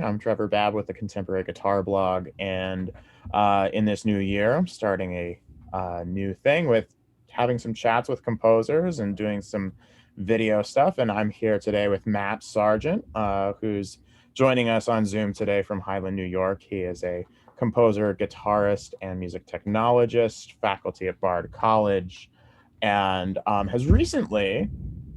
I'm Trevor Babb with the Contemporary Guitar Blog, and in this new year, I'm starting a new thing with having some chats with composers and doing some video stuff. And I'm here today with Matt Sargent, who's joining us on Zoom today from Highland, New York. He is a composer, guitarist, and music technologist, faculty at Bard College, and has recently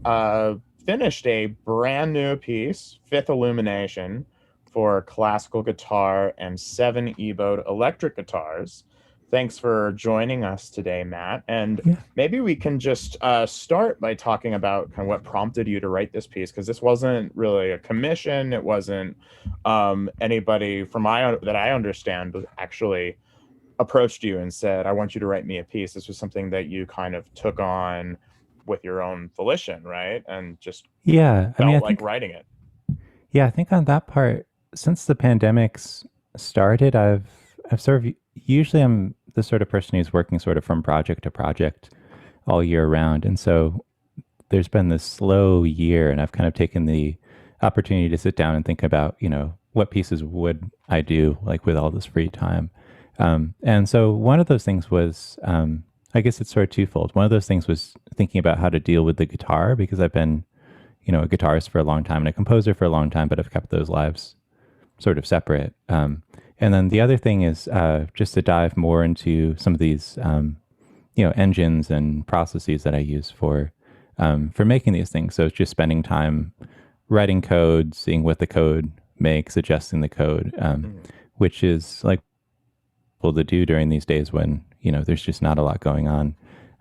uh, finished a brand new piece, Fifth Illumination, for classical guitar and 7 E-Bode electric guitars. Thanks for joining us today, Matt. And Yeah. maybe we can just start by talking about kind of what prompted you to write this piece, because this wasn't really a commission. It wasn't anybody from that I understand actually approached you and said, I want you to write me a piece. This was something that you kind of took on with your own volition, right? And just Yeah. I mean, felt like writing it. I think on that part, since the pandemics started, I've sort of, usually I'm the sort of person who's working sort of from project to project all year round. And so there's been this slow year, and I've kind of taken the opportunity to sit down and think about, what pieces would I do like with all this free time. And so one of those things was, I guess it's sort of twofold. One of those things was thinking about how to deal with the guitar, because I've been, a guitarist for a long time and a composer for a long time, but I've kept those lives sort of separate. And then the other thing is just to dive more into some of these, engines and processes that I use for making these things. So it's just spending time writing code, seeing what the code makes, adjusting the code, Mhm. which is like able to do during these days when there's just not a lot going on.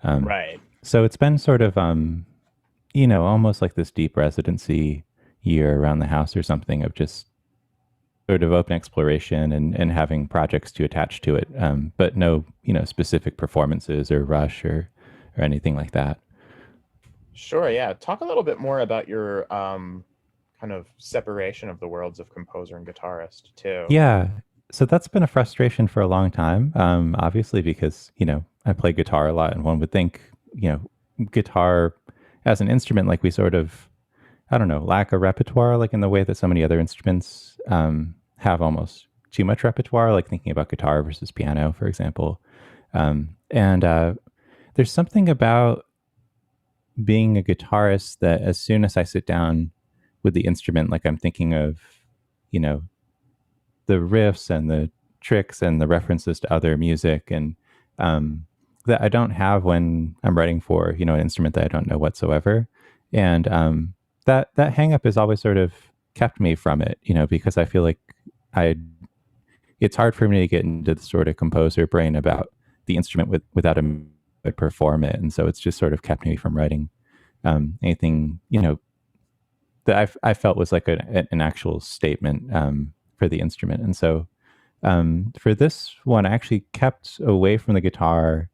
Um, Right. so it's been sort of almost like this deep residency year around the house or something of just sort of open exploration and having projects to attach to it, but no specific performances or rush or anything like that. Sure. Yeah. Talk a little bit more about your kind of separation of the worlds of composer and guitarist, too. Yeah. So that's been a frustration for a long time. Obviously, because, I play guitar a lot, and one would think, guitar as an instrument, like we sort of, I don't know, lack a repertoire, like in the way that so many other instruments have almost too much repertoire, like thinking about guitar versus piano, for example. And there's something about being a guitarist that as soon as I sit down with the instrument, like I'm thinking of, you know, the riffs and the tricks and the references to other music, and that I don't have when I'm writing for an instrument that I don't know whatsoever. And that hang up has always sort of kept me from it, because I feel like I it's hard for me to get into the sort of composer brain about the instrument without a perform it, and so it's just sort of kept me from writing anything that I felt was like an actual statement for the instrument. And so for this one, I actually kept away from the guitar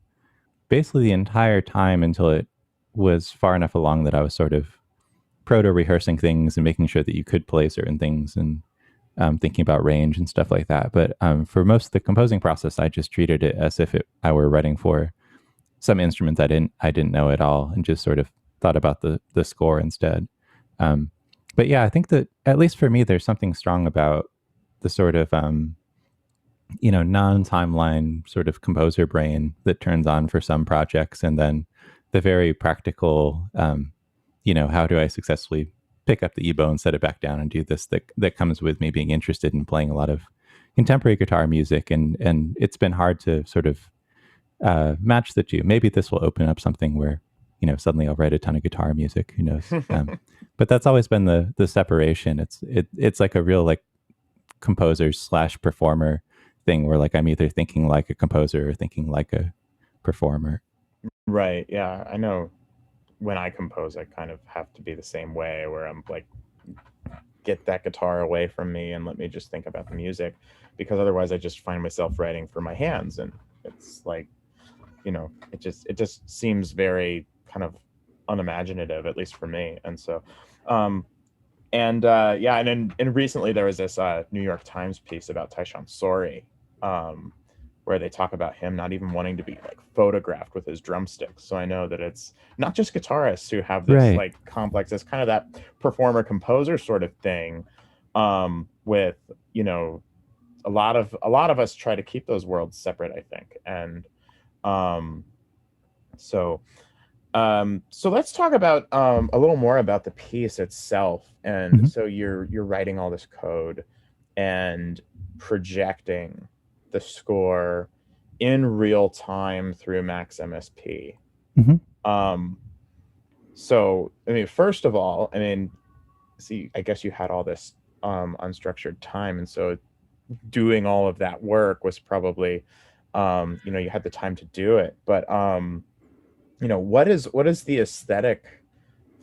basically the entire time until it was far enough along that I was sort of proto rehearsing things and making sure that you could play certain things, and thinking about range and stuff like that. But for most of the composing process, I just treated it as if I were writing for some instrument that I didn't know at all, and just sort of thought about the score instead. Um, but yeah, I think that at least for me, there's something strong about the sort of non-timeline sort of composer brain that turns on for some projects, and then the very practical, how do I successfully pick up the E-bow and set it back down and do this, that comes with me being interested in playing a lot of contemporary guitar music. And it's been hard to sort of match the two. Maybe this will open up something where suddenly I'll write a ton of guitar music. Who knows? But that's always been the separation. It's like a real like composer slash performer thing, where like I'm either thinking like a composer or thinking like a performer. Right. Yeah. I know when I compose, I kind of have to be the same way, where I'm like, get that guitar away from me and let me just think about the music, because otherwise I just find myself writing for my hands. And it's like, it just seems very kind of unimaginative, at least for me. And so, um, yeah, and recently there was this New York Times piece about Tyshawn Sorey, um, where they talk about him not even wanting to be like photographed with his drumsticks. So I know that it's not just guitarists who have this Right. like complex, it's kind of that performer composer sort of thing. with, you know, a lot of us try to keep those worlds separate, I think. And um so so let's talk about a little more about the piece itself. And Hmm. so you're writing all this code and projecting the score in real time through Max MSP. Hmm. Um, so I mean, first of all, I mean, see, I guess you had all this unstructured time, and so doing all of that work was probably, you know, you had the time to do it. But you know, what is the aesthetic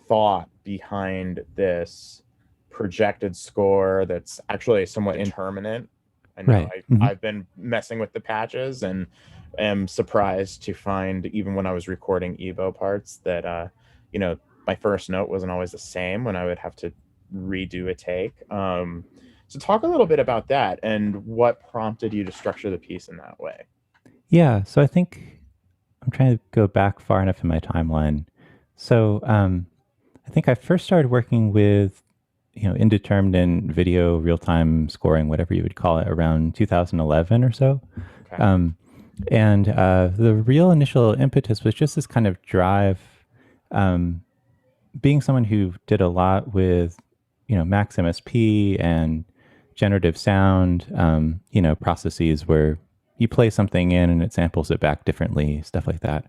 thought behind this projected score that's actually somewhat indeterminate? I know Right. Hmm. I've been messing with the patches and am surprised to find, even when I was recording Evo parts, that you know, my first note wasn't always the same when I would have to redo a take. So talk a little bit about that and what prompted you to structure the piece in that way. Yeah. So I think I'm trying to go back far enough in my timeline. So I think I first started working with, indeterminate video real time scoring, whatever you would call it, around 2011 or so. Okay. Um, and the real initial impetus was just this kind of drive. Um, Being someone who did a lot with, Max MSP and generative sound, processes where you play something in and it samples it back differently, stuff like that.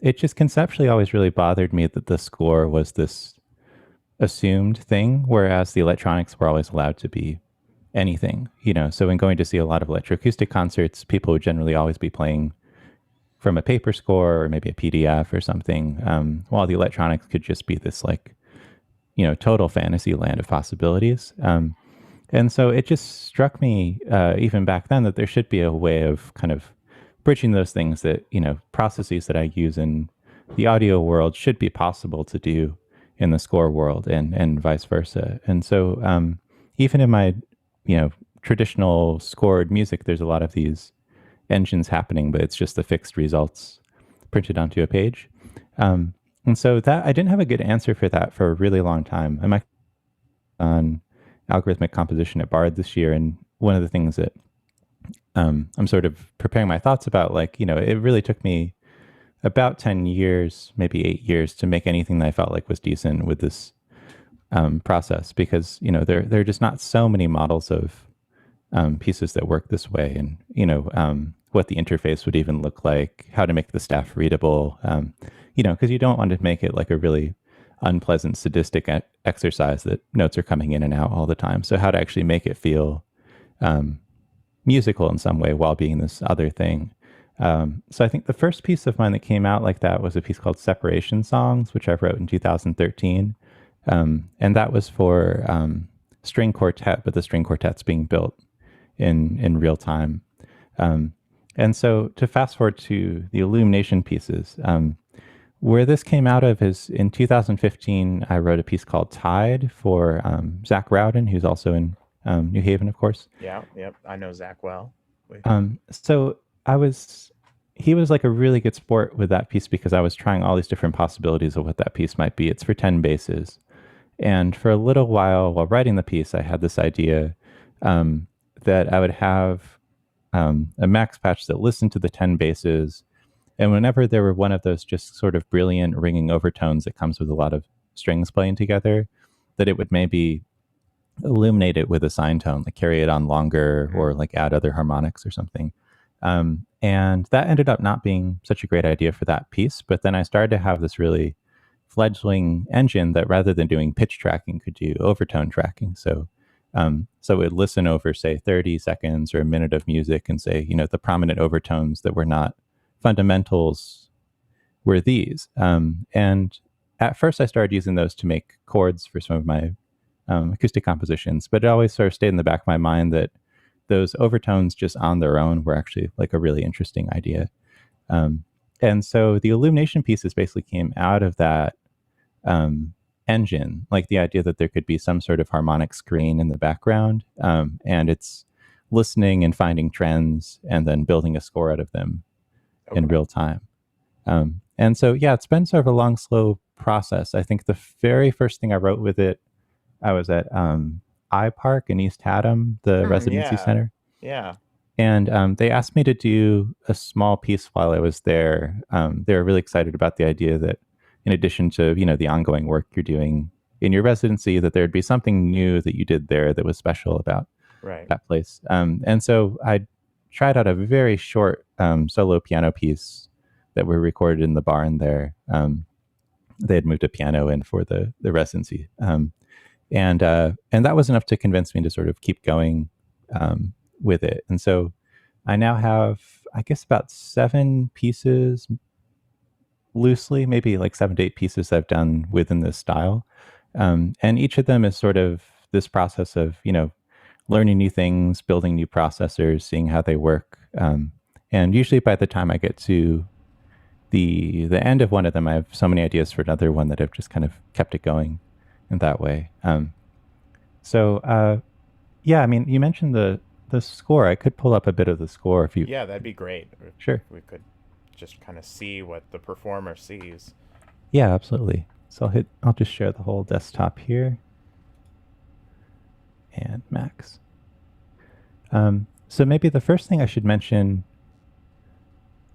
It just conceptually always really bothered me that the score was this assumed thing, whereas the electronics were always allowed to be anything, So when going to see a lot of electroacoustic concerts, people would generally always be playing from a paper score or maybe a PDF or something, while the electronics could just be this like, total fantasy land of possibilities. And so it just struck me, even back then, that there should be a way of kind of bridging those things that, processes that I use in the audio world should be possible to do in the score world, and vice versa. And so even in my, traditional scored music, there's a lot of these engines happening, but it's just the fixed results printed onto a page. And so that I didn't have a good answer for that for a really long time. I'm on algorithmic composition at Bard this year, and one of the things that I'm sort of preparing my thoughts about, like, it really took me about 10 years, maybe 8 years, to make anything that I felt like was decent with this process, because there are just not so many models of pieces that work this way, and what the interface would even look like, how to make the staff readable, because you don't want to make it like a really unpleasant sadistic exercise that notes are coming in and out all the time. So how to actually make it feel musical in some way while being this other thing. So I think the first piece of mine that came out like that was a piece called Separation Songs, which I wrote in 2013. And that was for string quartet, but the string quartet's being built in real time. And so to fast forward to the illumination pieces, where this came out of is in 2015, I wrote a piece called Tide for Zach Rowden, who's also in New Haven, of course. Yeah, yep. I know Zach well. So he was like a really good sport with that piece, because I was trying all these different possibilities of what that piece might be. It's for 10 basses. And for a little while writing the piece, I had this idea that I would have a max patch that listened to the 10 basses. And whenever there were one of those just sort of brilliant ringing overtones that comes with a lot of strings playing together, that it would maybe illuminate it with a sine tone, like carry it on longer, or like add other harmonics or something. And that ended up not being such a great idea for that piece. But then I started to have this really fledgling engine that, rather than doing pitch tracking, could do overtone tracking. So it would listen over, say, 30 seconds or a minute of music and say, the prominent overtones that were not fundamentals were these. And at first I started using those to make chords for some of my acoustic compositions, but it always sort of stayed in the back of my mind that those overtones just on their own were actually like a really interesting idea. And so the illumination pieces basically came out of that engine, like the idea that there could be some sort of harmonic screen in the background, and it's listening and finding trends and then building a score out of them in real time. And so, yeah, it's been sort of a long, slow process. I think the very first thing I wrote with it, I was at iPark in East Haddam, the residency Yeah. center. Yeah. And they asked me to do a small piece while I was there. They were really excited about the idea that, in addition to the ongoing work you're doing in your residency, that there'd be something new that you did there that was special about Right. that place. And so I tried out a very short solo piano piece that we recorded in the barn there. They had moved a piano in for the residency, and that was enough to convince me to sort of keep going with it. And so I now have, I guess, about 7 pieces, loosely, maybe like 7 to 8 pieces I've done within this style. And each of them is sort of this process of, learning new things, building new processors, seeing how they work. And usually by the time I get to the end of one of them, I have so many ideas for another one that I've just kind of kept it going in that way. So yeah, I mean, you mentioned the score. I could pull up a bit of the score if you. Yeah, that'd be great Sure. if we could just kind of see what the performer sees. Yeah, absolutely. So I'll just share the whole desktop here and Max. So maybe the first thing I should mention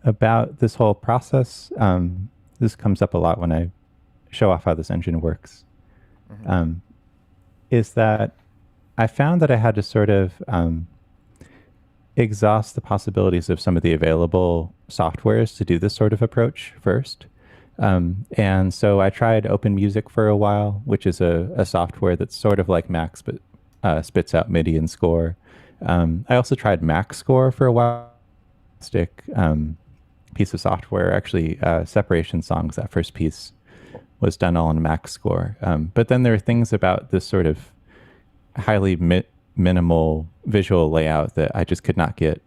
about this whole process, this comes up a lot when I show off how this engine works, Hmm. is that I found that I had to sort of exhaust the possibilities of some of the available softwares to do this sort of approach first. And so I tried Open Music for a while, which is a software that's sort of like Max, but spits out MIDI and score. I also tried Max Score for a while. Stick piece of software, actually, Separation Songs. That first piece was done all in Max Score. But then there are things about this sort of highly minimal visual layout that I just could not get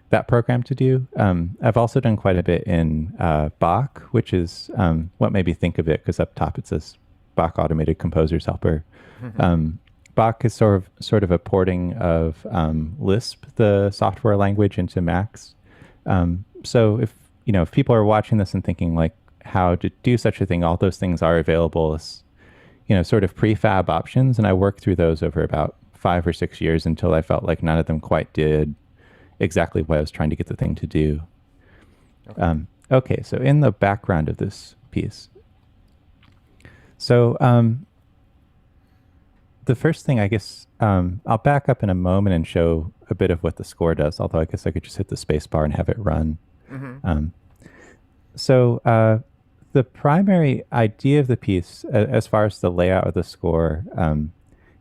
that program to do. I've also done quite a bit in Bach, which is what made me think of it, because up top it says Bach Automated Composer's Helper. Bach is sort of a porting of Lisp, the software language, into Max. So if people are watching this and thinking like how to do such a thing, all those things are available as sort of prefab options, and I worked through those over about 5 or 6 years until I felt like none of them quite did exactly what I was trying to get the thing to do. Okay. Okay, so in the background of this piece, so the first thing, I guess, I'll back up in a moment and show a bit of what the score does, although I guess I could just hit the space bar and have it run. Hmm. So the primary idea of the piece, as far as the layout of the score,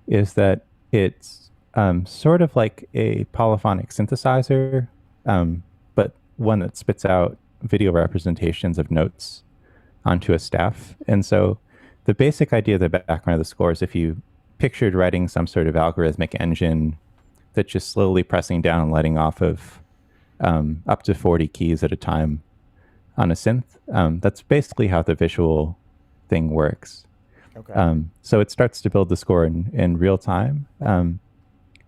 is that it's sort of like a polyphonic synthesizer, but one that spits out video representations of notes onto a staff. And so the basic idea of the background of the score is if you pictured writing some sort of algorithmic engine that's just slowly pressing down and letting off of up to 40 keys at a time on a synth. That's basically how the visual thing works. Okay. So it starts to build the score in real time. And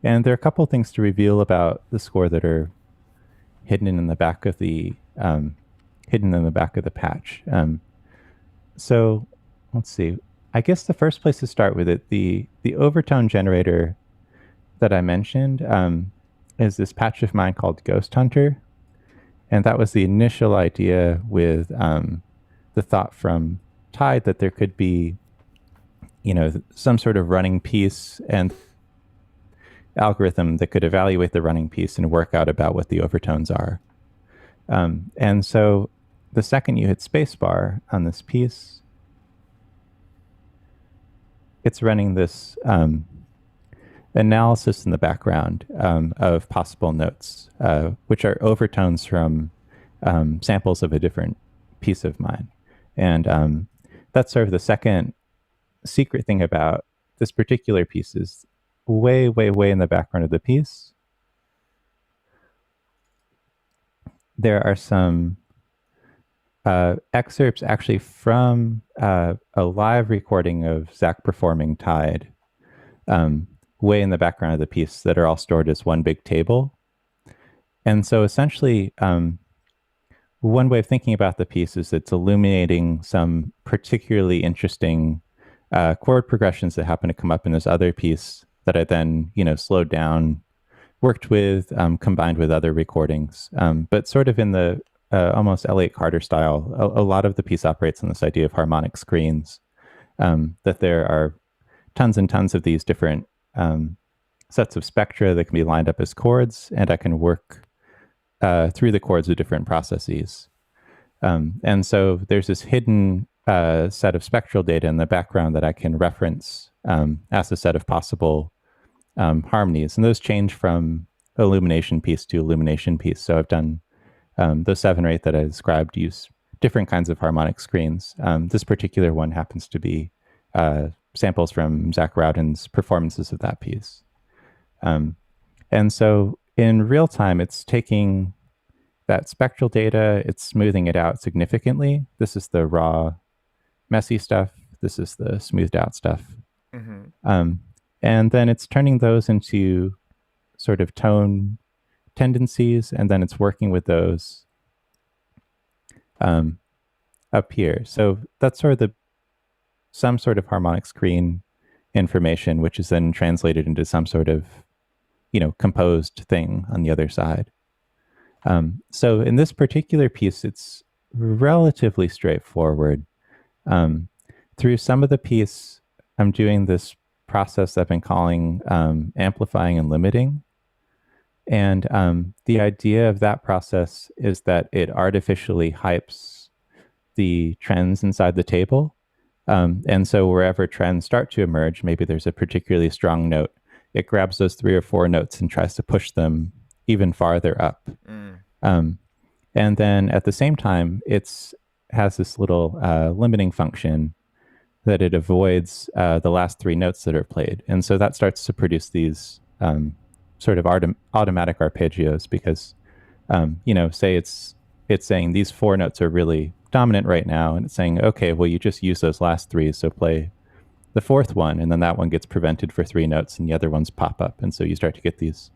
there are a couple of things to reveal about the score that are hidden in the back of the patch. So let's see. I guess the first place to start with it, the overtone generator that I mentioned, is this patch of mine called Ghost Hunter. And that was the initial idea with the thought from Tide that there could be, some sort of running piece and algorithm that could evaluate the running piece and work out about what the overtones are. And so the second you hit spacebar on this piece, it's running this analysis in the background of possible notes, which are overtones from samples of a different piece of mine. And that's sort of the second secret thing about this particular piece is way, way, way in the background of the piece. There are some excerpts actually from a live recording of Zach performing Tide, way in the background of the piece, that are all stored as one big table. And so essentially, one way of thinking about the piece is it's illuminating some particularly interesting chord progressions that happen to come up in this other piece that I then, slowed down, worked with, combined with other recordings, but sort of in the almost Elliott Carter style. A lot of the piece operates on this idea of harmonic screens, that there are tons and tons of these different sets of spectra that can be lined up as chords, and I can work through the chords with different processes. And so there's this hidden set of spectral data in the background that I can reference as a set of possible harmonies. And those change from illumination piece to illumination piece. So I've done those 7 or 8 that I described use different kinds of harmonic screens. This particular one happens to be samples from Zach Rowden's performances of that piece. And so in real time, it's taking that spectral data, it's smoothing it out significantly. This is the raw, messy stuff. This is the smoothed out stuff. And then it's turning those into sort of tone tendencies, and then it's working with those up here. So that's sort of some sort of harmonic screen information, which is then translated into some sort of, composed thing on the other side. So in this particular piece, it's relatively straightforward. Through some of the piece, I'm doing this process I've been calling amplifying and limiting. And the idea of that process is that it artificially hypes the trends inside the table. And so wherever trends start to emerge, maybe there's a particularly strong note, it grabs those 3 or 4 notes and tries to push them even farther up. And then at the same time, it has this little limiting function that it avoids the last 3 notes that are played. And so that starts to produce these sort of automatic arpeggios because, say it's saying these 4 notes are really dominant right now, and it's saying, okay, well, you just use those last 3, so play the 4th one, and then that one gets prevented for 3 notes, and the other ones pop up. And so you start to get these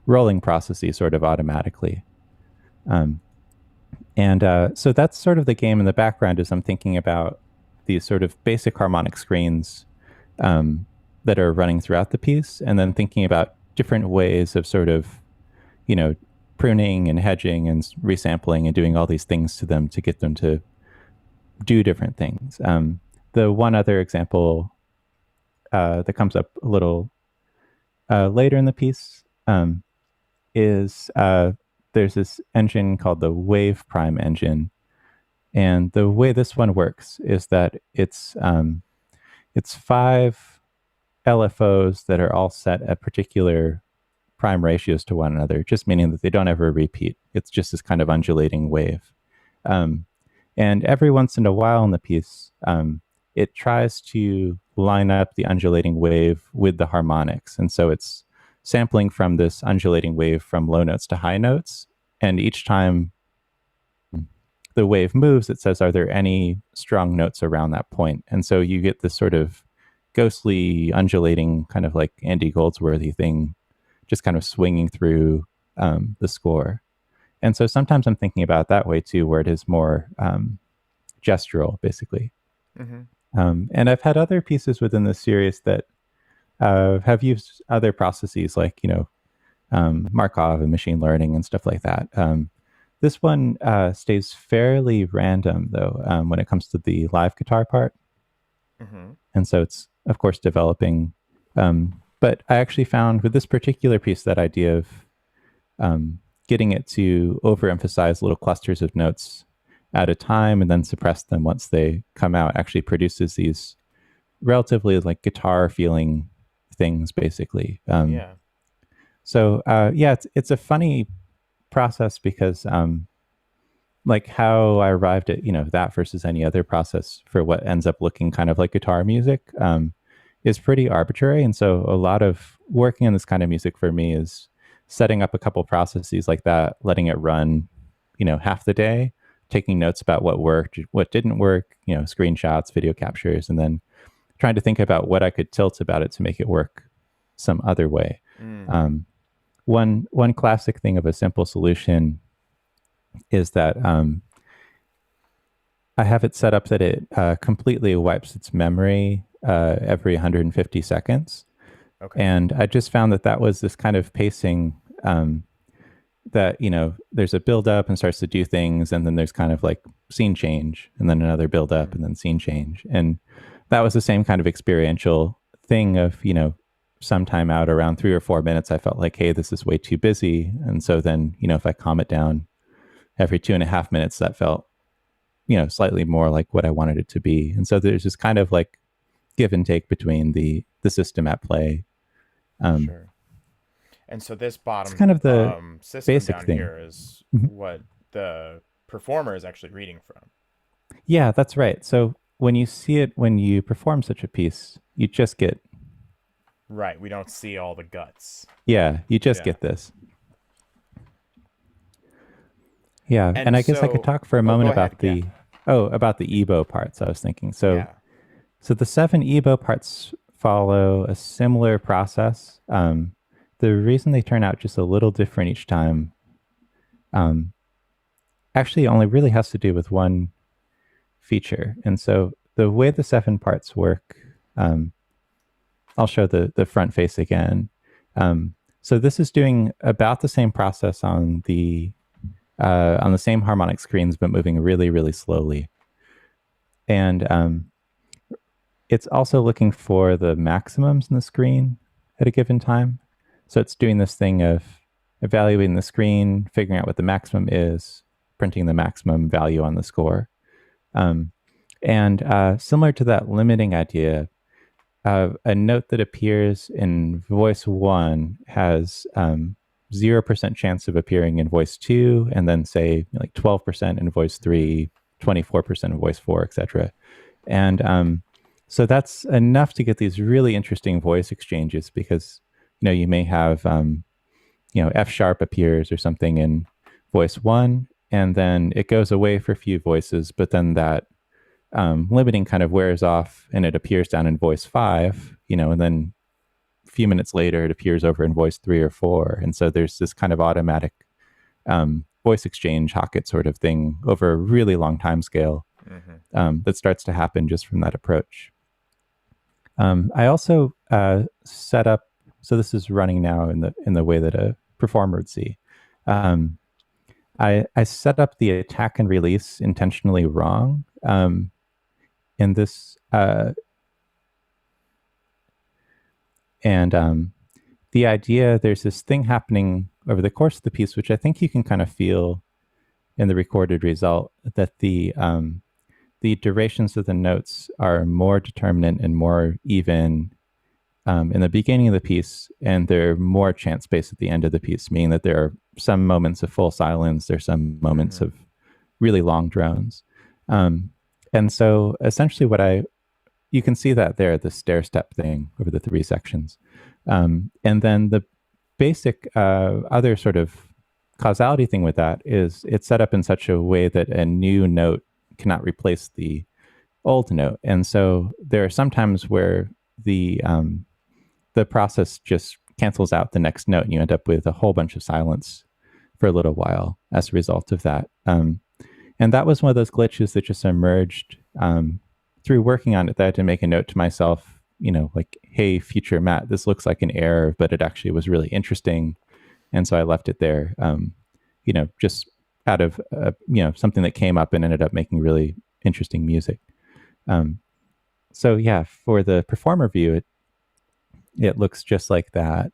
rolling processes sort of automatically. So that's sort of the game in the background as I'm thinking about these sort of basic harmonic screens that are running throughout the piece, and then thinking about different ways of sort of, pruning and hedging and resampling and doing all these things to them to get them to do different things. The one other example that comes up a little later in the piece is there's this engine called the Wave Prime engine. And the way this one works is that it's 5 LFOs that are all set at particular prime ratios to one another, just meaning that they don't ever repeat. It's just this kind of undulating wave. And every once in a while in the piece, it tries to line up the undulating wave with the harmonics. And so it's sampling from this undulating wave from low notes to high notes. And each time the wave moves, it says, are there any strong notes around that point? And so you get this sort of ghostly, undulating, kind of like Andy Goldsworthy thing, just kind of swinging through the score. And so sometimes I'm thinking about it that way too, where it is more gestural, basically. And I've had other pieces within this series that have used other processes like, Markov and machine learning and stuff like that. This one stays fairly random, though, when it comes to the live guitar part. And so it's, of course, developing. But I actually found with this particular piece that idea of getting it to overemphasize little clusters of notes at a time and then suppress them once they come out actually produces these relatively like guitar feeling things, basically. So it's a funny process because like how I arrived at that versus any other process for what ends up looking kind of like guitar music is pretty arbitrary. And so a lot of working on this kind of music for me is setting up a couple processes like that, letting it run half the day, taking notes about what worked, what didn't work, screenshots, video captures, and then trying to think about what I could tilt about it to make it work some other way. One classic thing of a simple solution is that I have it set up that it completely wipes its memory every 150 seconds. Okay. And I just found that that was this kind of pacing that, there's a build up and starts to do things, and then there's kind of like scene change, and then another build up, Mm-hmm. and then scene change. And that was the same kind of experiential thing of, sometime out around 3 or 4 minutes, I felt like, hey, this is way too busy. And so then, if I calm it down every 2.5 minutes, that felt, slightly more like what I wanted it to be. And so there's this kind of like give and take between the system at play. Um, Sure. And so this it's bottom kind of the system basic down thing. here is Mhm. what the performer is actually reading from. Yeah, that's right. So when you see it, when you perform such a piece, you just get, Right. We don't see all the guts. yeah, you just Yeah. get this. Yeah, and And I guess I could so, talk for a oh, moment go ahead. about Yeah. about the EBO parts I was thinking. So Yeah. so the 7 EBO parts follow a similar process. The reason they turn out just a little different each time um, actually only really has to do with one feature. And so the way the 7 parts work, um, I'll show the front face again. So this is doing about the same process on the same harmonic screens, but moving really, really slowly. And it's also looking for the maximums in the screen at a given time. So it's doing this thing of evaluating the screen, figuring out what the maximum is, printing the maximum value on the score. Um, and similar to that limiting idea, a note that appears in voice one has 0% chance of appearing in voice two, and then say like 12% in voice three, 24% in voice four, etc. And so that's enough to get these really interesting voice exchanges because, you may have, F sharp appears or something in voice one, and then it goes away for a few voices, but then that limiting kind of wears off and it appears down in voice five, and then a few minutes later it appears over in voice three or four. And so there's this kind of automatic voice exchange Hocket sort of thing over a really long time scale Mm-hmm. that starts to happen just from that approach. I also set up, so this is running now in the way that a performer would see. Um, I set up the attack and release intentionally wrong. In this and the idea, there's this thing happening over the course of the piece, which I think you can kind of feel in the recorded result, that the durations of the notes are more determinant and more even in the beginning of the piece, and they're more chance based at the end of the piece, meaning that there are some moments of full silence, there's some moments Mm-hmm. of really long drones. Um, and so essentially you can see that there, the stair step thing over the 3 sections. And then the basic other sort of causality thing with that is it's set up in such a way that a new note cannot replace the old note. And so there are some times where the process just cancels out the next note and you end up with a whole bunch of silence for a little while as a result of that. And that was one of those glitches that just emerged through working on it, that I had to make a note to myself, like, hey, future Matt, this looks like an error, but it actually was really interesting. And so I left it there, just out of, something that came up and ended up making really interesting music. Um, so yeah, for the performer view, it looks just like that.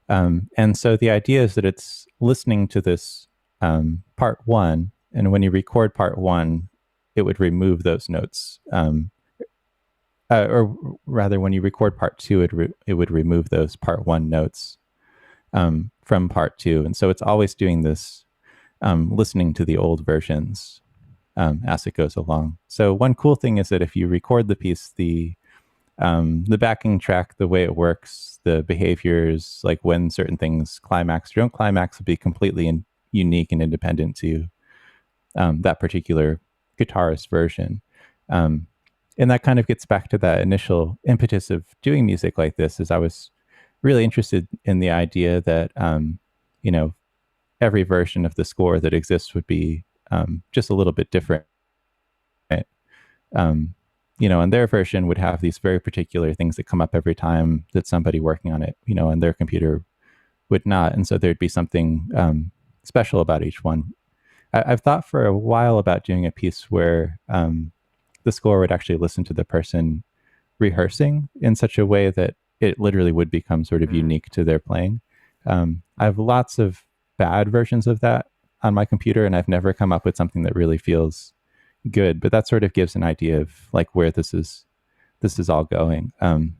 And so the idea is that it's listening to this part one, and when you record part one, it would remove those notes. Or rather, when you record part two, it would remove those part one notes from part two. And so it's always doing this, listening to the old versions as it goes along. So one cool thing is that if you record the piece, the backing track, the way it works, the behaviors, like when certain things climax or don't climax, will be completely unique and independent to that particular guitarist version. Um, and that kind of gets back to that initial impetus of doing music like this, is I was really interested in the idea that, you know, every version of the score that exists would be just a little bit different. Um, and their version would have these very particular things that come up every time that somebody working on it, on their computer would not. And so there'd be something special about each one. I've thought for a while about doing a piece where the score would actually listen to the person rehearsing in such a way that it literally would become sort of Mm, unique to their playing. I have lots of bad versions of that on my computer, and I've never come up with something that really feels good. But that sort of gives an idea of like where this is all going.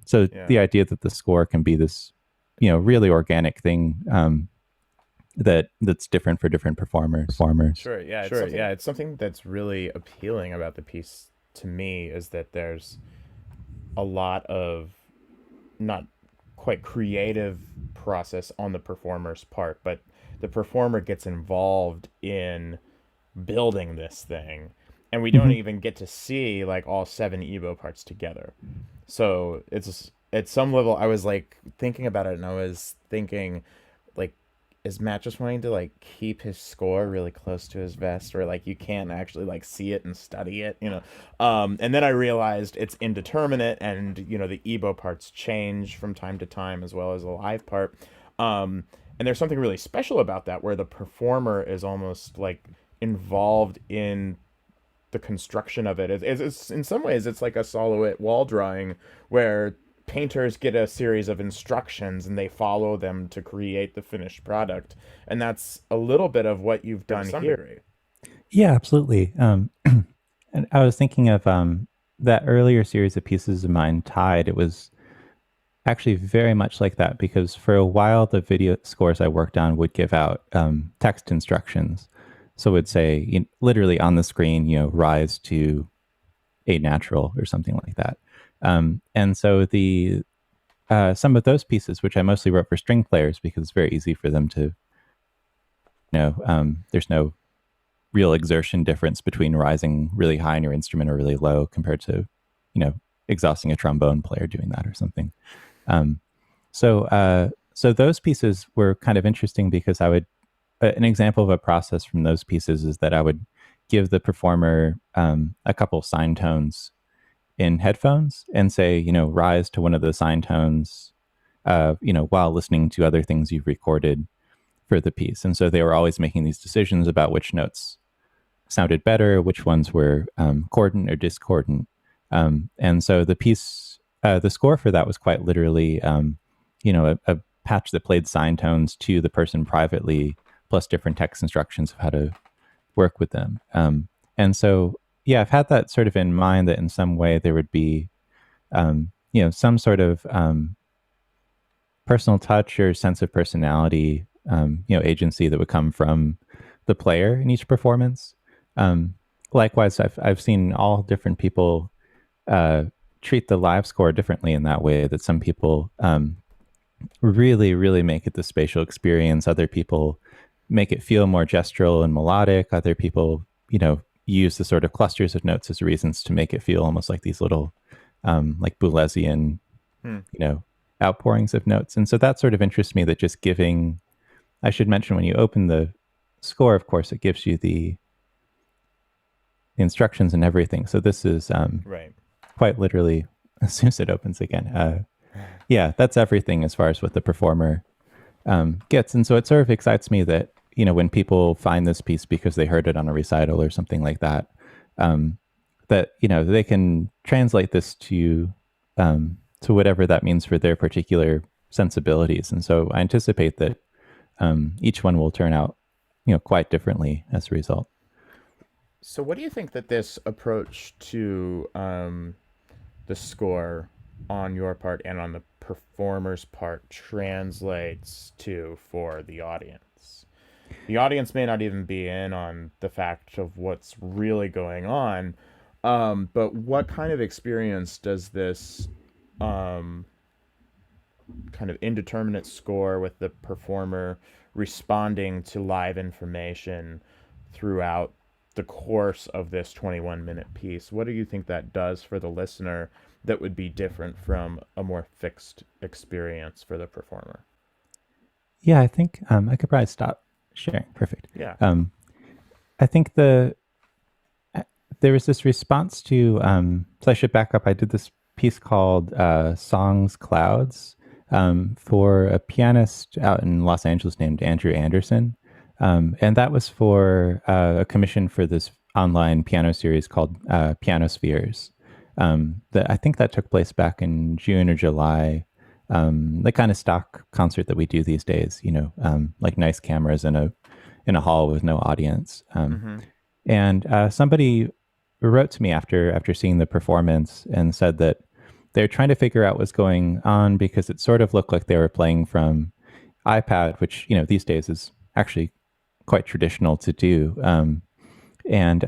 So yeah. the idea that the score can be this, really organic thing that's different for different performers. Sure. Yeah. Sure. Yeah. It's something that's really appealing about the piece to me is that there's a lot of not quite creative process on the performer's part, but the performer gets involved in building this thing, and we don't Mm-hmm. even get to see like all seven Evo parts together. So it's at some level, I was like thinking about it, and I was thinking, like, is Matt just wanting to like keep his score really close to his vest, or like you can't actually like see it and study it, you know? And then I realized it's indeterminate, and the Ebo parts change from time to time as well as the live part. And there's something really special about that, where the performer is almost like involved in the construction of it. It's in some ways it's like a Solowit wall drawing where painters get a series of instructions and they follow them to create the finished product. And that's a little bit of what you've done here. Degree. Yeah, absolutely. And I was thinking of that earlier series of pieces of mine, Tide. It was actually very much like that because for a while, the video scores I worked on would give out text instructions. So it would say, literally on the screen, rise to a natural or something like that. And so the some of those pieces, which I mostly wrote for string players because it's very easy for them to, there's no real exertion difference between rising really high in your instrument or really low compared to, exhausting a trombone player doing that or something. Um, so those pieces were kind of interesting because I would an example of a process from those pieces is that I would give the performer a couple sine tones in headphones and say, rise to one of the sine tones, while listening to other things you've recorded for the piece. And so they were always making these decisions about which notes sounded better, which ones were cordant or discordant. And so the score for that was quite literally, a patch that played sine tones to the person privately, plus different text instructions of how to work with them. And so, yeah, I've had that sort of in mind that in some way there would be, some sort of personal touch or sense of personality, agency that would come from the player in each performance. Um, Likewise, I've seen all different people uh, treat the live score differently in that way. That some people really, really make it the spatial experience. Other people make it feel more gestural and melodic. Other people, use the sort of clusters of notes as reasons to make it feel almost like these little, like Boulesian, Hmm. you know, outpourings of notes. And so that sort of interests me that just giving, I should mention when you open the score, of course, it gives you the instructions and everything. So this is Right. quite literally, as soon as it opens again, yeah, that's everything as far as what the performer gets. And so it sort of excites me that, when people find this piece because they heard it on a recital or something like that, um, that, they can translate this to whatever that means for their particular sensibilities. And so I anticipate that each one will turn out, quite differently as a result. So what do you think that this approach to the score on your part and on the performer's part translates to for the audience? The audience may not even be in on the fact of what's really going on, but what kind of experience does this um, kind of indeterminate score with the performer responding to live information throughout the course of this 21-minute piece? What do you think that does for the listener that would be different from a more fixed experience for the performer? Yeah, I think I could probably stop sharing. Perfect. Yeah. Um, I think the there was this response to. So I should back up. I did this piece called "Songs Clouds" for a pianist out in Los Angeles named Andrew Anderson, and that was for a commission for this online piano series called Piano Spheres. That I think that took place back in June or July. The kind of stock concert that we do these days, like nice cameras in a hall with no audience. Mm-hmm. And somebody wrote to me after seeing the performance and said that they're trying to figure out what's going on because it sort of looked like they were playing from iPad, which these days is actually quite traditional to do. And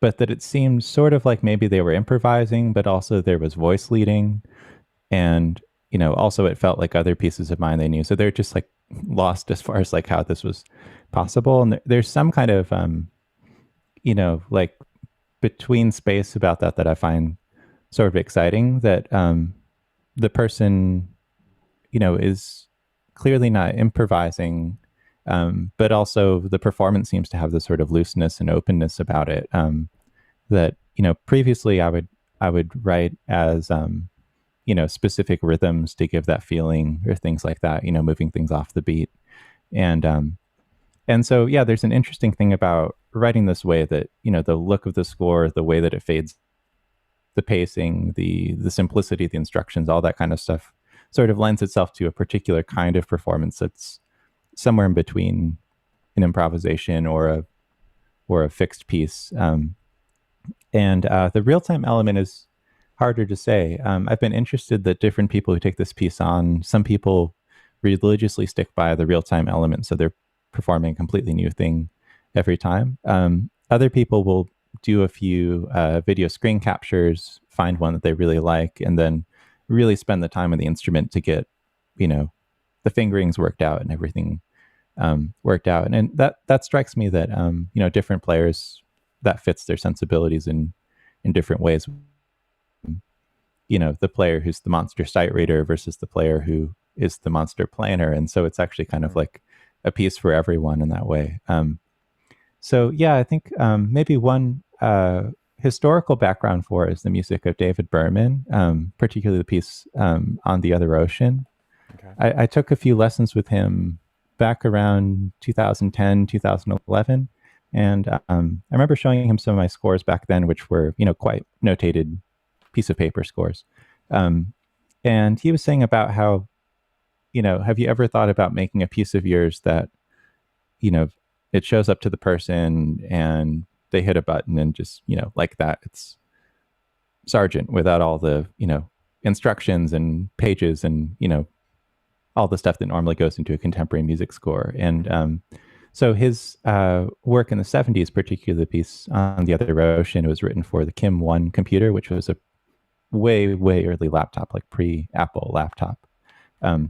but that it seemed sort of like maybe they were improvising, but also there was voice leading, and also it felt like other pieces of mine they knew. So they're just like lost as far as like how this was possible. And there's some kind of like between space about that I find sort of exciting, that the person is clearly not improvising, but also the performance seems to have this sort of looseness and openness about it, that previously I would write as specific rhythms to give that feeling or things like that, moving things off the beat. And so yeah, there's an interesting thing about writing this way, that the look of the score, the way that it fades, the pacing, the simplicity of the instructions, all that kind of stuff sort of lends itself to a particular kind of performance that's somewhere in between an improvisation or a fixed piece. And the real time element is harder to say. I've been interested that different people who take this piece on, some people religiously stick by the real time element, so they're performing a completely new thing every time. Other people will do a few video screen captures, find one that they really like, and then really spend the time on the instrument to get, the fingerings worked out and everything worked out. And that strikes me that different players, that fits their sensibilities in different ways. The player who's the monster sight reader versus the player who is the monster planner, and so it's actually kind of Mm-hmm. like a piece for everyone in that way. So yeah, I think maybe one historical background for is the music of David Berman, particularly the piece on the Other Ocean. Okay. I took a few lessons with him back around 2010, 2011. And I remember showing him some of my scores back then, which were, quite notated piece of paper scores. And he was saying about how, have you ever thought about making a piece of yours that, you know, it shows up to the person and they hit a button and just, like that, it's Sargent without all the, instructions and pages and, all the stuff that normally goes into a contemporary music score. And Mm-hmm. so his work in the 70s, particularly the piece on the Other Ocean, was written for the Kim 1 computer, which was a way, way early laptop, like pre-Apple laptop.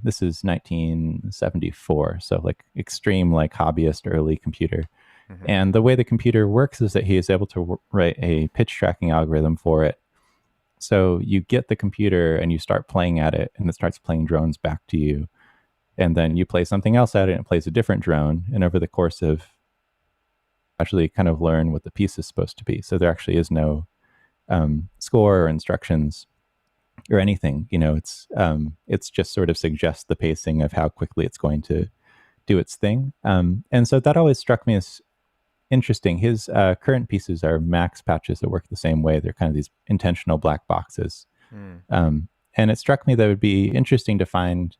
This is 1974, so like extreme, like hobbyist early computer. Mm-hmm. And the way the computer works is that he is able to write a pitch tracking algorithm for it. So you get the computer and you start playing at it, and it starts playing drones back to you. And then you play something else at it, and it plays a different drone. And over the course of actually kind of learn what the piece is supposed to be. So there actually is no score or instructions or anything. It's just sort of suggests the pacing of how quickly it's going to do its thing. And so that always struck me as interesting. His current pieces are max patches that work the same way. They're kind of these intentional black boxes. Mm. And it struck me that it would be interesting to find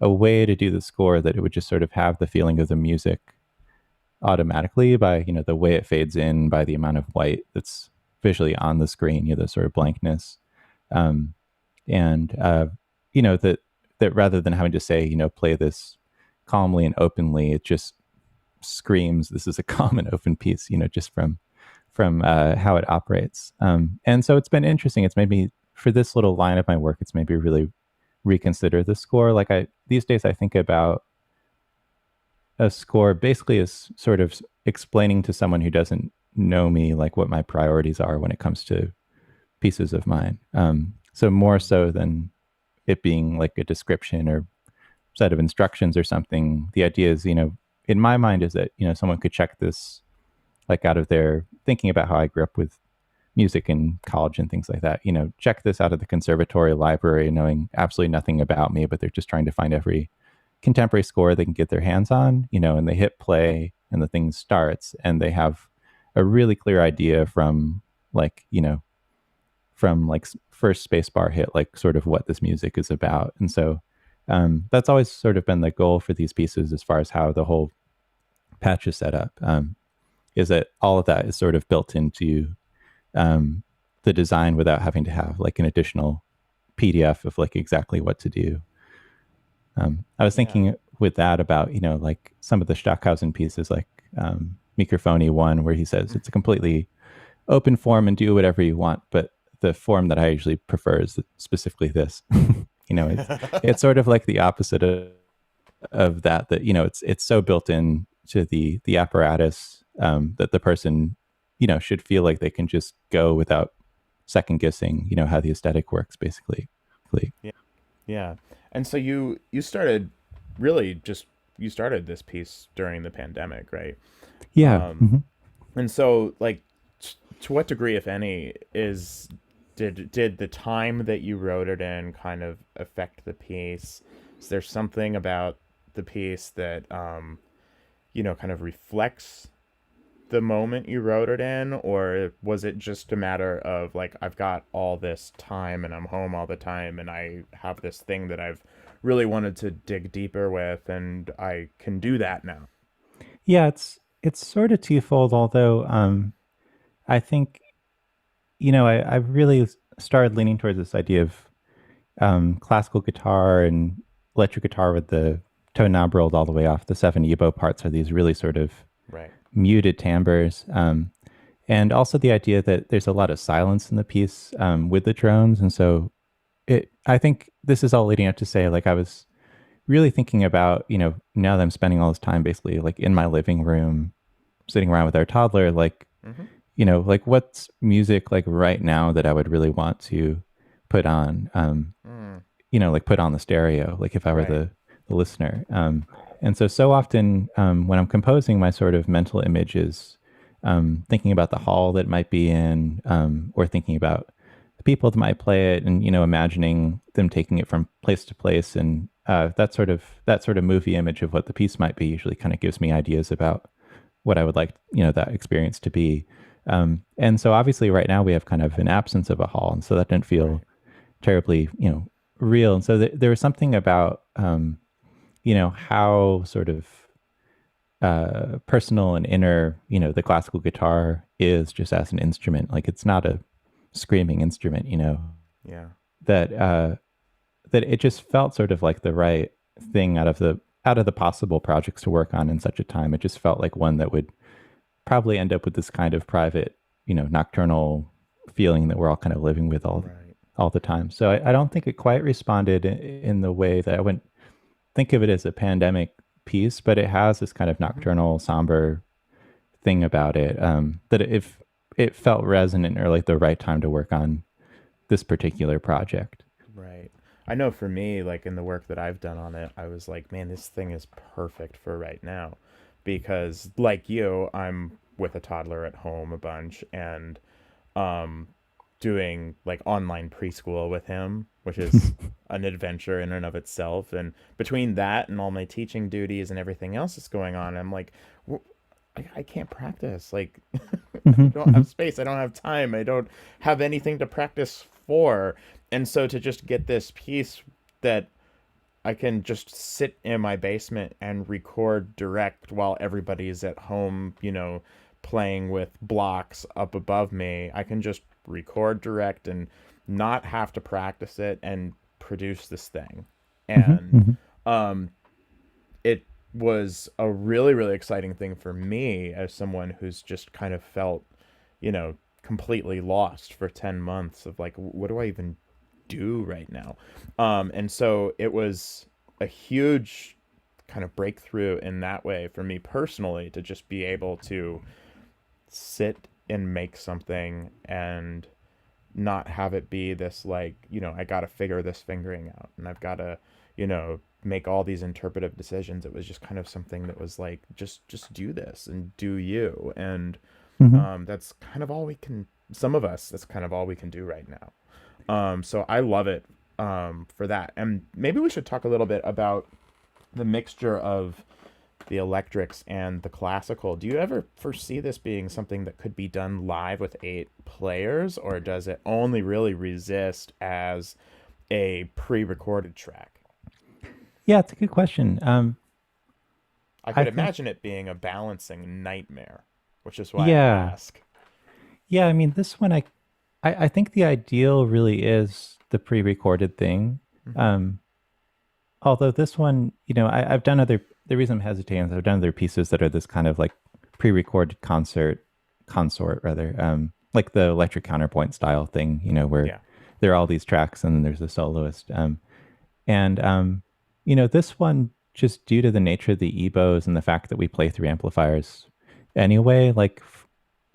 a way to do the score that it would just sort of have the feeling of the music automatically by, the way it fades in, by the amount of white that's visually on the screen, the sort of blankness. And that rather than having to say, play this calmly and openly, it just screams this is a calm and open piece, just from how it operates. And so it's been interesting. It's made me, for this little line of my work, it's made me really reconsider the score. Like these days I think about a score basically as sort of explaining to someone who doesn't know me, like what my priorities are when it comes to pieces of mine. So more so than it being like a description or set of instructions or something, the idea is, in my mind is that, someone could check this like out of their thinking about how I grew up with music in college and things like that, check this out of the conservatory library, knowing absolutely nothing about me, but they're just trying to find every contemporary score they can get their hands on, and they hit play and the thing starts and they have a really clear idea like, from like first spacebar hit, like sort of what this music is about. And so that's always sort of been the goal for these pieces as far as how the whole patch is set up, is that all of that is sort of built into um, the design without having to have like an additional PDF of like exactly what to do. I was Yeah. thinking with that about, like some of the Stockhausen pieces, like Microphony one, where he says it's a completely open form and do whatever you want. But the form that I usually prefer is specifically this. It's sort of like the opposite of that, it's so built in to the apparatus, that the person, should feel like they can just go without second guessing, how the aesthetic works, basically. Yeah. Yeah. And so you started really just you started this piece during the pandemic, right? Yeah. Um Mm-hmm. and so like to what degree, if any, is did the time that you wrote it in kind of affect the piece? Is there something about the piece that kind of reflects the moment you wrote it in, or was it just a matter of like I've got all this time and I'm home all the time and I have this thing that I've really wanted to dig deeper with and I can do that now? Yeah, it's sort of twofold, although I think, I really started leaning towards this idea of classical guitar and electric guitar with the tone knob rolled all the way off. The seven ebo parts are these really sort of Right. muted timbres. And also the idea that there's a lot of silence in the piece, with the drones. And so I think this is all leading up to say, like, I was really thinking about, now that I'm spending all this time basically like in my living room, sitting around with our toddler, like, Mm-hmm. like what's music like right now that I would really want to put on, Mm, like put on the stereo, like if I were right. the listener. And so often, when I'm composing, my sort of mental image is thinking about the hall that it might be in, or thinking about the people that might play it, and imagining them taking it from place to place, and that sort of movie image of what the piece might be usually kind of gives me ideas about what I would like, that experience to be. And so obviously right now we have kind of an absence of a hall, and so that didn't feel Right. terribly, real. And so there was something about, how sort of personal and inner, the classical guitar is just as an instrument. Like it's not a screaming instrument, Yeah. that that it just felt sort of like the right thing out of the possible projects to work on in such a time. It just felt like one that would probably end up with this kind of private, nocturnal feeling that we're all kind of living with Right. all the time. So I don't think it quite responded in the way that I wouldn't think of it as a pandemic piece, but it has this kind of Mm-hmm. nocturnal, somber thing about it, that if it felt resonant or like the right time to work on this particular project. Right. I know for me, like in the work that I've done on it, I was like, man, this thing is perfect for right now. Because like you, I'm with a toddler at home a bunch and um doing like online preschool with him, which is an adventure in and of itself. And between that and all my teaching duties and everything else that's going on, I'm like, I can't practice. Like, I Mhm, don't have mhm, space. I don't have time. I don't have anything to practice for. And so to just get this piece that I can just sit in my basement and record direct while everybody's at home, playing with blocks up above me. I can just record direct and not have to practice it and produce this thing. mhm, And mhm. um, it was a really, really exciting thing for me as someone who's just kind of felt, completely lost for 10 months of like, what do I even do right now? And so it was a huge kind of breakthrough in that way for me personally to just be able to sit and make something and not have it be this like, I got to figure this fingering out and I've got to, make all these interpretive decisions. It was just kind of something that was like just do this and do you. And Mhm. that's kind of all we can some of us, that's kind of all we can do right now. So I love it for that. And maybe we should talk a little bit about the mixture of the electrics and the classical. Do you ever foresee this being something that could be done live with 8 players, or does it only really resist as a pre-recorded track? Yeah, it's a good question. I I could think, imagine it being a balancing nightmare, which is why I yeah, ask. yeah. I mean, this one, I think the ideal really is the pre-recorded thing. Hmm. Um, Although this one, I've done other. The reason I'm hesitating is I've done other pieces that are this kind of like pre-recorded consort rather, like the electric counterpoint style thing, where Yeah. there are all these tracks and then there's a soloist. And this one, just due to the nature of the EBOs and the fact that we play through amplifiers anyway, like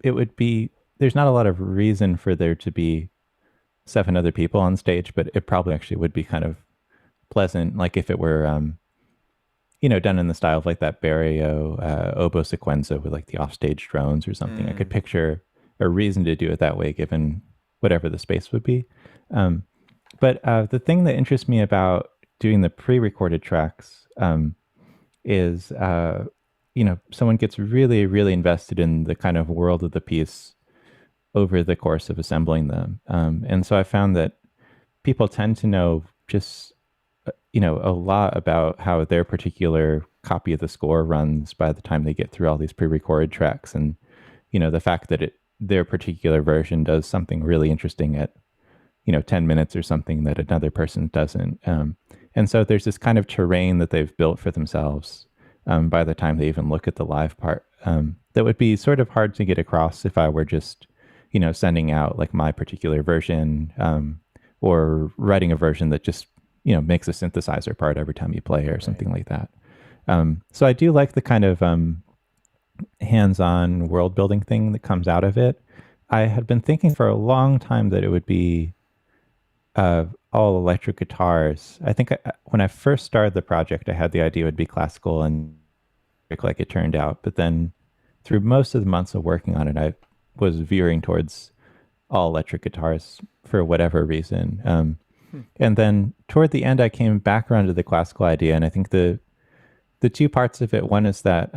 it would be. There's not a lot of reason for there to be 7 other people on stage, but it probably actually would be kind of pleasant, like if it were done in the style of like that Barrio oboe sequenza with like the offstage drones or something. I could Mm, picture a reason to do it that way, given whatever the space would be. Um, but the thing that interests me about doing the pre-recorded tracks is, someone gets really, really invested in the kind of world of the piece over the course of assembling them, and so I found that people tend to know just a lot about how their particular copy of the score runs by the time they get through all these pre-recorded tracks, and the fact that their particular version does something really interesting at 10 minutes or something that another person doesn't. And so there's this kind of terrain that they've built for themselves by the time they even look at the live part, that would be sort of hard to get across if I were just sending out like my particular version, or writing a version that just makes a synthesizer part every time you play or right. something like that. So I do like the kind of hands-on world building thing that comes out of it. I had been thinking for a long time that it would be all electric guitars. I think when I first started the project, I had the idea it would be classical and like it turned out. But then through most of the months of working on it, I was veering towards all electric guitars for whatever reason. Hmm. And then toward the end, I came back around to the classical idea, and I think the two parts of it. One is that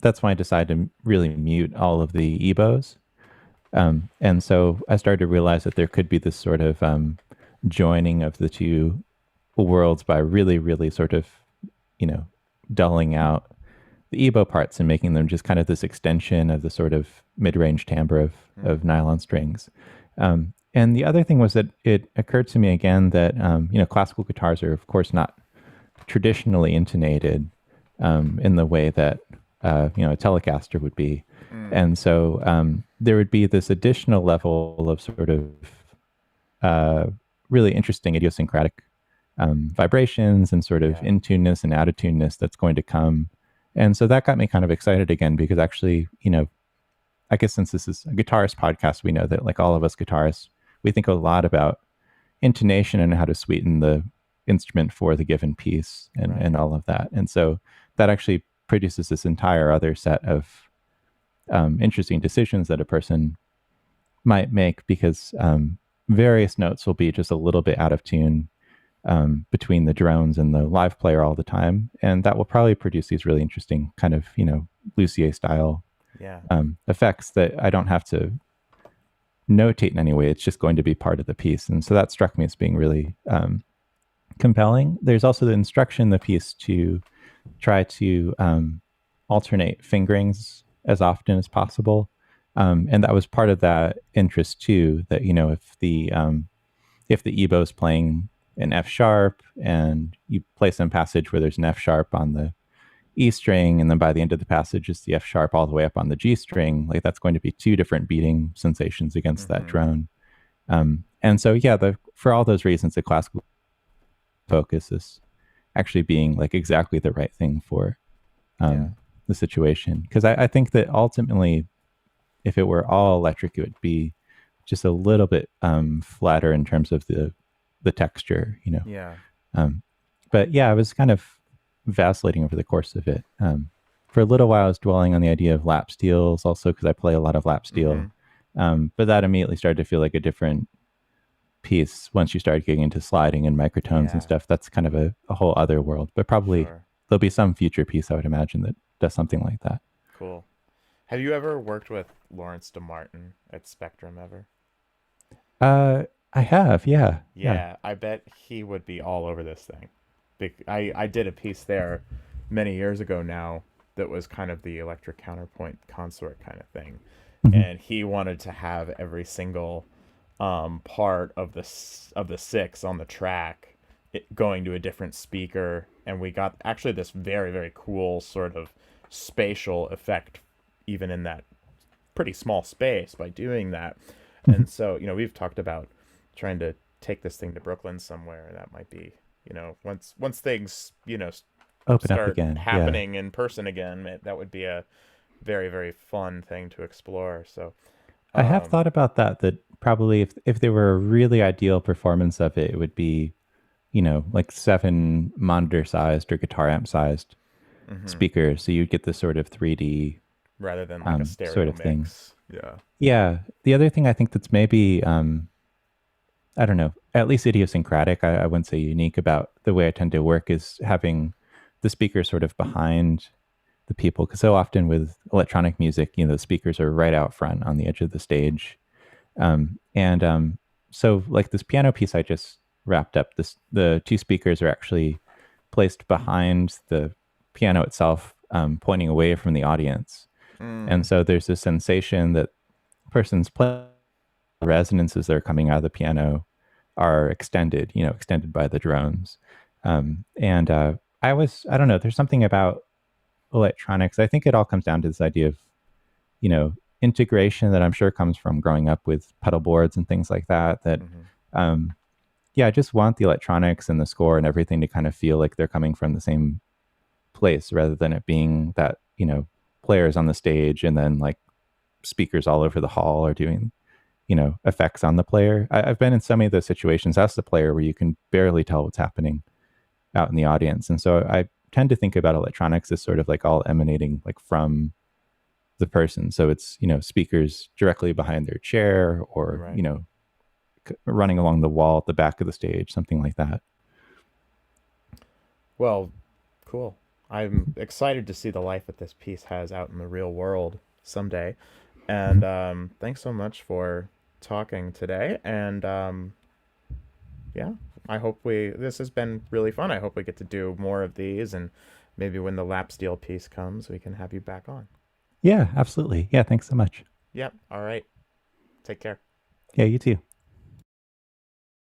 that's when I decided to really mute all of the EBOs, and so I started to realize that there could be this sort of joining of the two worlds by really, really sort of you know dulling out the EBO parts and making them just kind of this extension of the sort of mid-range timbre of Hmm. nylon strings. And the other thing was that it occurred to me again that classical guitars are of course not traditionally intonated in the way that a Telecaster would be, Mm, and so there would be this additional level of sort of uh, really interesting idiosyncratic vibrations and sort of yeah. in tuneness and out of tuneness that's going to come. And so that got me kind of excited again because actually, I guess since this is a guitarist podcast, we know that like all of us guitarists, we think a lot about intonation and how to sweeten the instrument for the given piece and Right. all of that. And so that actually produces this entire other set of interesting decisions that a person might make because various notes will be just a little bit out of tune between the drones and the live player all the time. And that will probably produce these really interesting kind of, Lucier style Yeah. effects that I don't have to notate in any way. It's just going to be part of the piece. And so that struck me as being really compelling. There's also the instruction in the piece to try to alternate fingerings as often as possible. And that was part of that interest too, that, if the EBO is playing an F sharp and you play some passage where there's an F sharp on the E string, and then by the end of the passage it's the F sharp all the way up on the G string, like that's going to be two different beating sensations against that Hmm. drone. And so, yeah, for all those reasons, the classical focus is actually being like exactly the right thing for Yeah. the situation. Because I think that ultimately, if it were all electric, it would be just a little bit flatter in terms of the texture. Yeah. Um, but yeah, I was kind of vacillating over the course of it. For a little while, I was dwelling on the idea of lap steels, also because I play a lot of lap Hmm. steel. But that immediately started to feel like a different piece once you start getting into sliding and microtones and Yeah, stuff. That's kind of a whole other world. But probably sure. there'll be some future piece I would imagine that does something like that. Cool. Have you ever worked with Lawrence DeMartin at Spectrum ever? I have, yeah, yeah. Yeah, I bet he would be all over this thing. I did a piece there many years ago now that was kind of the electric counterpoint consort kind of thing. Mhm. And he wanted to have every single part of the six on the track going to a different speaker, and we got actually this very very cool sort of spatial effect even in that pretty small space by doing that. Mhm. And so, we've talked about trying to take this thing to Brooklyn somewhere. That might be, once things, Open up start again, yeah. happening in person again, that would be a very, very fun thing to explore. So, I have um, thought about that. That probably if there were a really ideal performance of it, it would be like 7 monitor sized or guitar amp sized mhm, speakers, so you'd get this sort of 3D rather than like a sort stereo of thing. mix. Yeah. Yeah. The other thing I think that's maybe I don't know, at least idiosyncratic, I wouldn't say unique about the way I tend to work is having the speaker sort of behind the people. Because so often with electronic music, the speakers are right out front on the edge of the stage. And so, like this piano piece I just wrapped up, the two speakers are actually placed behind the piano itself, pointing away from the audience. And Mm, so there's this sensation that the person's playing resonances that are coming out of the piano are extended, extended by the drones. And I don't know, there's something about electronics. I think it all comes down to this idea of, you know, integration that I'm sure comes from growing up with pedal boards and things like that. mhm. Um, yeah, I just want the electronics and the score and everything to kind of feel like they're coming from the same place rather than it being that, players on the stage and then like speakers all over the hall are doing effects on the player. I've been in so many of those situations as the player where you can barely tell what's happening out in the audience, and so I tend to think about electronics as sort of like all emanating like from the person. So it's speakers directly behind their chair, or Right. running along the wall at the back of the stage, something like that. Well, cool. I'm excited to see the life that this piece has out in the real world someday. And thanks so much for talking today. And yeah, I hope this has been really fun. I hope we get to do more of these. And maybe when the lap steel piece comes, we can have you back on. Yeah, absolutely. Yeah, thanks so much. Yep. All right. Take care. Yeah, you too.